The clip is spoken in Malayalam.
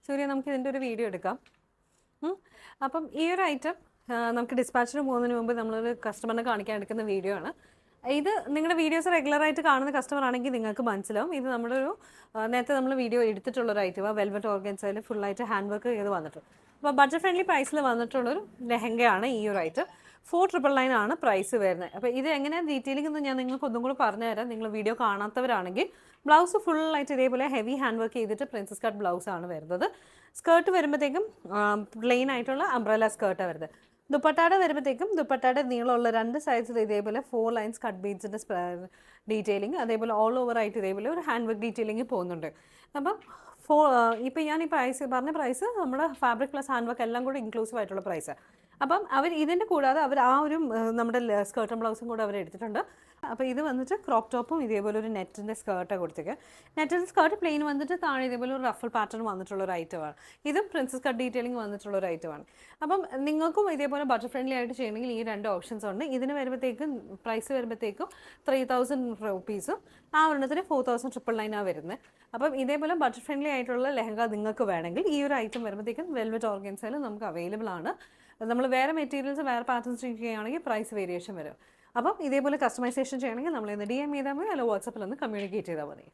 സൂര്യ നമുക്ക് ഇതിൻ്റെ ഒരു വീഡിയോ എടുക്കാം. അപ്പം ഈ ഒരു ഐറ്റം നമുക്ക് ഡിസ്പാച്ചിന് പോകുന്നതിന് മുമ്പ് നമ്മളൊരു കസ്റ്റമറിനെ കാണിക്കാൻ എടുക്കുന്ന വീഡിയോ ആണ്. ഇത് നിങ്ങളുടെ വീഡിയോസ് റെഗുലറായിട്ട് കാണുന്ന കസ്റ്റമർ ആണെങ്കിൽ നിങ്ങൾക്ക് മനസ്സിലാവും. ഇത് നമ്മുടെ ഒരു നേരത്തെ നമ്മൾ വീഡിയോ എടുത്തിട്ടുള്ളൊരു ഐറ്റമാണ്. വെൽവെറ്റ് ഓർഗൻസയിൽ ഫുള്ളായിട്ട് ഹാൻഡ് വർക്ക് ചെയ്ത് വന്നിട്ടുണ്ട്. അപ്പോൾ ബഡ്ജറ്റ് ഫ്രണ്ട്ലി പ്രൈസിൽ വന്നിട്ടുള്ളൊരു ലെഹങ്കയാണ് ഈ ഒരു ഐറ്റം. 499 ആണ് പ്രൈസ് വരുന്നത്. അപ്പോൾ ഇത് എങ്ങനെയാണ് ഡീറ്റെയിലിംഗ് എന്ന് ഞാൻ നിങ്ങൾക്ക് ഒന്നും കൂടി പറഞ്ഞുതരാം. നിങ്ങൾ വീഡിയോ കാണാത്തവരാണെങ്കിൽ ബ്ലൗസ് ഫുള്ളായിട്ട് ഇതേപോലെ ഹെവി ഹാൻഡ് വർക്ക് ചെയ്തിട്ട് പ്രിൻസസ് കട്ട് ബ്ലൗസാണ് വരുന്നത്. സ്കേർട്ട് വരുമ്പോഴത്തേക്കും പ്ലെയിൻ ആയിട്ടുള്ള അംബ്രല സ്കേർട്ടാണ് വരുന്നത്. ദുപ്പട്ടാട വരുമ്പോഴത്തേക്കും ദുപ്പട്ടാടെ നീളമുള്ള 2 സൈഡ്സിൽ ഇതേപോലെ 4 ലൈൻസ് കട്ട് ബീഡ്സിൻ്റെ ഡീറ്റെയിലിംഗ്, അതേപോലെ ഓൾ ഓവർ ആയിട്ട് ഇതേപോലെ ഒരു ഹാൻഡ് വർക്ക് ഡീറ്റെയിലിംഗ് പോകുന്നുണ്ട്. അപ്പം ഇപ്പോൾ ഞാൻ ഈ പ്രൈസ് പറഞ്ഞ പ്രൈസ് നമ്മുടെ ഫാബ്രിക് പ്ലസ് ഹാൻഡ് വർക്ക് എല്ലാം കൂടി ഇൻക്ലൂസീവ് ആയിട്ടുള്ള പ്രൈസാണ്. അപ്പം ഇതിൻ്റെ കൂടാതെ അവർ ആ ഒരു നമ്മുടെ സ്കേർട്ടും ബ്ലൗസും കൂടെ അവർ എടുത്തിട്ടുണ്ട്. അപ്പോൾ ഇത് വന്നിട്ട് ക്രോപ്പ് ടോപ്പും ഇതേപോലെ ഒരു നെറ്റിൻ്റെ സ്കേർട്ടാണ് കൊടുത്തേക്ക്. നെറ്റിൻ്റെ സ്കേർട്ട് പ്ലെയിൻ വന്നിട്ട് താഴെ ഇതേപോലെ ഒരു റഫൽ പാറ്റേൺ വന്നിട്ടുള്ള ഒരു ഐറ്റമാണ്. ഇതും പ്രിൻസസ് കട്ട് ഡീറ്റെയിലിംഗ് വന്നിട്ടുള്ള ഒരു ഐറ്റമാണ്. അപ്പം നിങ്ങൾക്കും ഇതേപോലെ ബഡ്ജറ്റ് ഫ്രണ്ട്ലി ആയിട്ട് ചെയ്യണമെങ്കിൽ ഈ 2 ഓപ്ഷൻസ് ഉണ്ട്. ഇതിന് വരുമ്പോഴത്തേക്കും പ്രൈസ് വരുമ്പോഴത്തേക്കും 3000 റുപ്പീസും ആ ഒരെണ്ണത്തിന് 4999 വരുന്നത്. അപ്പം ഇതേപോലെ ബഡ്ജറ്റ് ഫ്രണ്ട്ലി ആയിട്ടുള്ള ലെഹങ്ക നിങ്ങൾക്ക് വേണമെങ്കിൽ ഈ ഒരു ഐറ്റം വരുമ്പോഴത്തേക്കും വെൽവെറ്റ് ഓർഗൻസയിൽ നമുക്ക് അവൈലബിൾ ആണ്. നമ്മൾ വേറെ മെറ്റീരിയൽസ് വേറെ പാറ്റേൺസ് ചെയ്യുകയാണെങ്കിൽ പ്രൈസ് വേരിയേഷൻ വരും. അപ്പം ഇതേപോലെ കസ്റ്റമൈസേഷൻ ചെയ്യണമെങ്കിൽ നമ്മൾ ഇന്ന് DM ചെയ്താൽ മതി, അല്ലെങ്കിൽ വാട്സപ്പിൽ ഒന്ന് കമ്മ്യൂണിക്കേറ്റ് ചെയ്താൽ മതി.